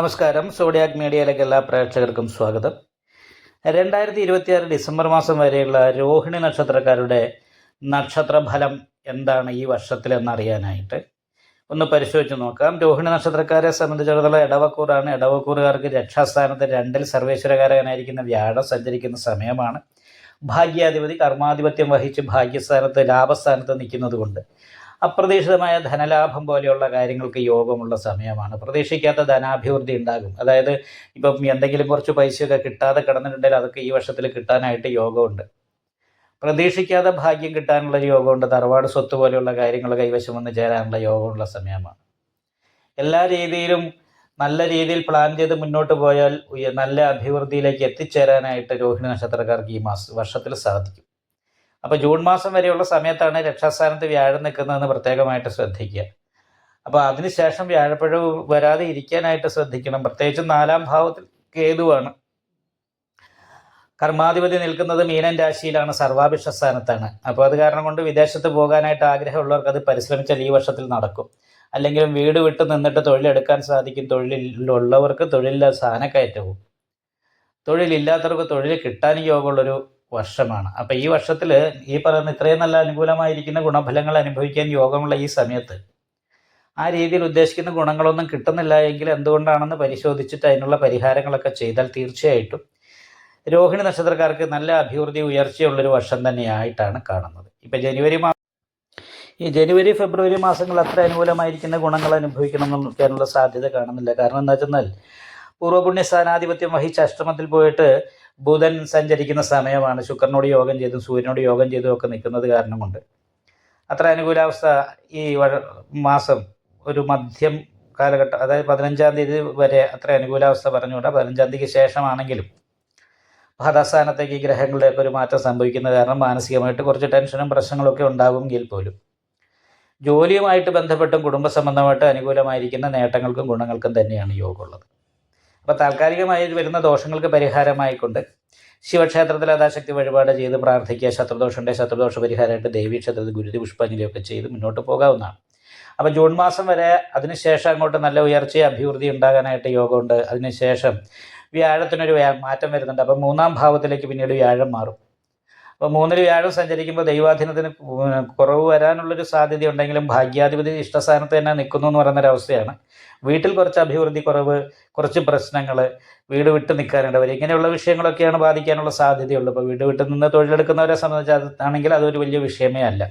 നമസ്കാരം. സോഡിയാക് മീഡിയയിലേക്ക് എല്ലാ പ്രേക്ഷകർക്കും സ്വാഗതം. 2026 ഡിസംബർ മാസം വരെയുള്ള രോഹിണി നക്ഷത്രക്കാരുടെ നക്ഷത്രഫലം എന്താണ് ഈ വർഷത്തിലെന്നറിയാനായിട്ട് ഒന്ന് പരിശോധിച്ച് നോക്കാം. രോഹിണി നക്ഷത്രക്കാരെ സംബന്ധിച്ചിടത്തോളം ഇടവക്കൂറാണ്. ഇടവക്കൂറുകാർക്ക് രക്ഷാസ്ഥാനത്ത് 2-ൽ സർവേശ്വരകാരകനായിരിക്കുന്ന വ്യാഴം സഞ്ചരിക്കുന്ന സമയമാണ്. ഭാഗ്യാധിപതി കർമാധിപത്യം വഹിച്ച് ഭാഗ്യസ്ഥാനത്ത് ലാഭസ്ഥാനത്ത് നിൽക്കുന്നത് കൊണ്ട് അപ്രതീക്ഷിതമായ ധനലാഭം പോലെയുള്ള കാര്യങ്ങൾക്ക് യോഗമുള്ള സമയമാണ്. പ്രതീക്ഷിക്കാത്ത ധനാഭിവൃദ്ധി ഉണ്ടാകും. അതായത് ഇപ്പം എന്തെങ്കിലും കുറച്ച് പൈസയൊക്കെ കിട്ടാതെ കിടന്നിട്ടുണ്ടെങ്കിൽ അതൊക്കെ ഈ വർഷത്തിൽ കിട്ടാനായിട്ട് യോഗമുണ്ട്. പ്രതീക്ഷിക്കാതെ ഭാഗ്യം കിട്ടാനുള്ളൊരു യോഗമുണ്ട്. തറവാട് സ്വത്ത് പോലെയുള്ള കാര്യങ്ങൾ കൈവശം വന്ന് ചേരാനുള്ള യോഗമുള്ള സമയമാണ്. എല്ലാ രീതിയിലും നല്ല രീതിയിൽ പ്ലാൻ ചെയ്ത് മുന്നോട്ട് പോയാൽ നല്ല അഭിവൃദ്ധിയിലേക്ക് എത്തിച്ചേരാനായിട്ട് രോഹിണി നക്ഷത്രക്കാർക്ക് ഈ വർഷത്തിൽ സാധിക്കും. അപ്പോൾ ജൂൺ മാസം വരെയുള്ള സമയത്താണ് രക്ഷാസ്ഥാനത്ത് വ്യാഴം നിൽക്കുന്നതെന്ന് പ്രത്യേകമായിട്ട് ശ്രദ്ധിക്കുക. അപ്പോൾ അതിനുശേഷം വ്യാഴപ്പഴവ് വരാതെ ഇരിക്കാനായിട്ട് ശ്രദ്ധിക്കണം. പ്രത്യേകിച്ച് 4-ാം ഭാവത്തിൽ കേതുവാണ്. കർമാധിപതി നിൽക്കുന്നത് മീനൻ രാശിയിലാണ്, സർവാഭിഷ്ട സ്ഥാനത്താണ്. അപ്പോൾ അത് കാരണം കൊണ്ട് വിദേശത്ത് പോകാനായിട്ട് ആഗ്രഹമുള്ളവർക്ക് അത് പരിശ്രമിച്ചാൽ ഈ വർഷത്തിൽ നടക്കും. അല്ലെങ്കിലും വീട് വിട്ട് നിന്നിട്ട് തൊഴിലെടുക്കാൻ സാധിക്കും. തൊഴിലുള്ളവർക്ക് തൊഴിലില്ല സ്ഥാനക്കയറ്റവും, തൊഴിലില്ലാത്തവർക്ക് തൊഴിൽ കിട്ടാൻ യോഗമുള്ളൊരു വർഷമാണ്. അപ്പം ഈ വർഷത്തിൽ ഈ പറയുന്ന ഇത്രയും നല്ല അനുകൂലമായിരിക്കുന്ന ഗുണഫലങ്ങൾ അനുഭവിക്കാൻ യോഗമുള്ള ഈ സമയത്ത് ആ രീതിയിൽ ഉദ്ദേശിക്കുന്ന ഗുണങ്ങളൊന്നും കിട്ടുന്നില്ല എങ്കിൽ എന്തുകൊണ്ടാണെന്ന് പരിശോധിച്ചിട്ട് അതിനുള്ള പരിഹാരങ്ങളൊക്കെ ചെയ്താൽ തീർച്ചയായിട്ടും രോഹിണി നക്ഷത്രക്കാർക്ക് നല്ല അഭിവൃദ്ധി ഉയർച്ചയുള്ളൊരു വർഷം തന്നെയായിട്ടാണ് കാണുന്നത്. ഇപ്പം ജനുവരി ഫെബ്രുവരി മാസങ്ങൾ അത്ര അനുകൂലമായിരിക്കുന്ന ഗുണങ്ങൾ അനുഭവിക്കണമെന്നുള്ള സാധ്യത കാണുന്നില്ല. കാരണം എന്താ വെച്ചെന്നാൽ പൂർവ്വപുണ്യ സ്ഥാനാധിപത്യം വഹിച്ച് അഷ്ടമത്തിൽ പോയിട്ട് ബുധൻ സഞ്ചരിക്കുന്ന സമയമാണ്. ശുക്രനോട് യോഗം ചെയ്തും സൂര്യനോട് യോഗം ചെയ്തും ഒക്കെ നിൽക്കുന്നത് കാരണം കൊണ്ട് അത്ര അനുകൂലാവസ്ഥ ഈ മാസം ഒരു മധ്യം കാലഘട്ടം, അതായത് 15-ാം തീയതി വരെ അത്ര അനുകൂലാവസ്ഥ പറഞ്ഞുകൊണ്ട് 15-ാം തീയതിക്ക് ശേഷമാണെങ്കിലും ഭാഗ്യസ്ഥാനത്തേക്ക് ഈ ഗ്രഹങ്ങളുടെയൊക്കെ ഒരു മാറ്റം സംഭവിക്കുന്ന കാരണം മാനസികമായിട്ട് കുറച്ച് ടെൻഷനും പ്രശ്നങ്ങളൊക്കെ ഉണ്ടാകുമെങ്കിൽ പോലും ജോലിയുമായിട്ട് ബന്ധപ്പെട്ടും കുടുംബ സംബന്ധമായിട്ട് അനുകൂലമായിരിക്കുന്ന നേട്ടങ്ങൾക്കും ഗുണങ്ങൾക്കും തന്നെയാണ് യോഗമുള്ളത്. അപ്പോൾ താൽക്കാലികമായി വരുന്ന ദോഷങ്ങൾക്ക് പരിഹാരമായിക്കൊണ്ട് ശിവക്ഷേത്രത്തിൽ യഥാശക്തി വഴിപാട് ചെയ്ത് പ്രാർത്ഥിക്കുക. ശത്രുദോഷ പരിഹാരമായിട്ട് ദേവീക്ഷേത്രത്തിൽ ഗുരുതി പുഷ്പാഞ്ജലിയൊക്കെ ചെയ്ത് മുന്നോട്ട് പോകാവുന്നതാണ്. അപ്പോൾ ജൂൺ മാസം വരെ അതിനുശേഷം അങ്ങോട്ട് നല്ല ഉയർച്ചയും അഭിവൃദ്ധി ഉണ്ടാകാനായിട്ട് യോഗമുണ്ട്. അതിനുശേഷം വ്യാഴത്തിനൊരു മാറ്റം വരുന്നുണ്ട്. അപ്പം 3-ാം ഭാവത്തിലേക്ക് പിന്നീട് വ്യാഴം മാറും. അപ്പോൾ 3-ൽ വ്യാഴം സഞ്ചരിക്കുമ്പോൾ ദൈവാധീനത്തിന് കുറവ് വരാനുള്ളൊരു സാധ്യത ഉണ്ടെങ്കിലും ഭാഗ്യാധിപതി ഇഷ്ടസ്ഥാനത്ത് തന്നെ നിൽക്കുന്നു എന്ന് പറയുന്നൊരവസ്ഥയാണ്. വീട്ടിൽ കുറച്ച് അഭിവൃദ്ധി കുറവ്, കുറച്ച് പ്രശ്നങ്ങൾ, വീട് വിട്ട് നിൽക്കാനുണ്ടവർ, ഇങ്ങനെയുള്ള വിഷയങ്ങളൊക്കെയാണ് ബാധിക്കാനുള്ള സാധ്യതയുള്ളൂ. ഇപ്പോൾ വീട് വിട്ട് നിന്ന് തൊഴിലെടുക്കുന്നവരെ സംബന്ധിച്ചാണെങ്കിൽ അതൊരു വലിയ വിഷയമേ അല്ല.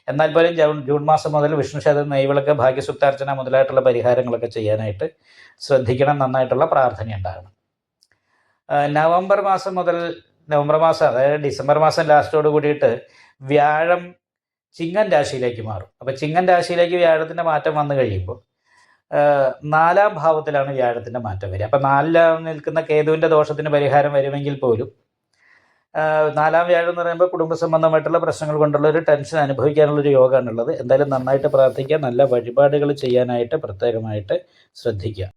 എന്നാൽ പോലും ജൂൺ മാസം മുതൽ വിഷ്ണു ക്ഷേത്രം, നെയ്വിളക്ക്, ഭാഗ്യസുക്താർച്ചന മുതലായിട്ടുള്ള പരിഹാരങ്ങളൊക്കെ ചെയ്യാനായിട്ട് ശ്രദ്ധിക്കണം. നന്നായിട്ടുള്ള പ്രാർത്ഥന ഉണ്ടാകണം. നവംബർ മാസം അതായത് ഡിസംബർ മാസം ലാസ്റ്റോട് കൂടിയിട്ട് വ്യാഴം ചിങ്ങൻ രാശിയിലേക്ക് മാറും. അപ്പോൾ ചിങ്ങൻ രാശിയിലേക്ക് വ്യാഴത്തിൻ്റെ മാറ്റം വന്നു കഴിയുമ്പോൾ 4-ാം ഭാവത്തിലാണ് വ്യാഴത്തിൻ്റെ മാറ്റം വരിക. അപ്പോൾ 4-ൽ നിൽക്കുന്ന കേതുവിൻ്റെ ദോഷത്തിന് പരിഹാരം വരുമെങ്കിൽ പോലും 4-ാം വ്യാഴം എന്ന് പറയുമ്പോൾ കുടുംബ സംബന്ധമായിട്ടുള്ള പ്രശ്നങ്ങൾ കൊണ്ടുള്ള ഒരു ടെൻഷൻ അനുഭവിക്കാനുള്ളൊരു യോഗമാണുള്ളത്. എന്തായാലും നന്നായിട്ട് പ്രാർത്ഥിക്കുക, നല്ല വഴിപാടുകൾ ചെയ്യാനായിട്ട് പ്രത്യേകമായിട്ട് ശ്രദ്ധിക്കുക.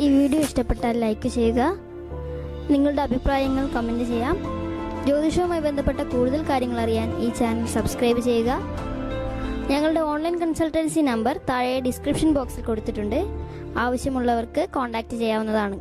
ഈ വീഡിയോ ഇഷ്ടപ്പെട്ടാൽ ലൈക്ക് ചെയ്യുക, നിങ്ങളുടെ അഭിപ്രായങ്ങൾ കമൻറ്റ് ചെയ്യാം. ജ്യോതിഷവുമായി ബന്ധപ്പെട്ട കൂടുതൽ കാര്യങ്ങൾ അറിയാൻ ഈ ചാനൽ സബ്സ്ക്രൈബ് ചെയ്യുക. ഞങ്ങളുടെ ഓൺലൈൻ കൺസൾട്ടൻസി നമ്പർ താഴെ ഡിസ്ക്രിപ്ഷൻ ബോക്സിൽ കൊടുത്തിട്ടുണ്ട്. ആവശ്യമുള്ളവർക്ക് കോൺടാക്റ്റ് ചെയ്യാവുന്നതാണ്.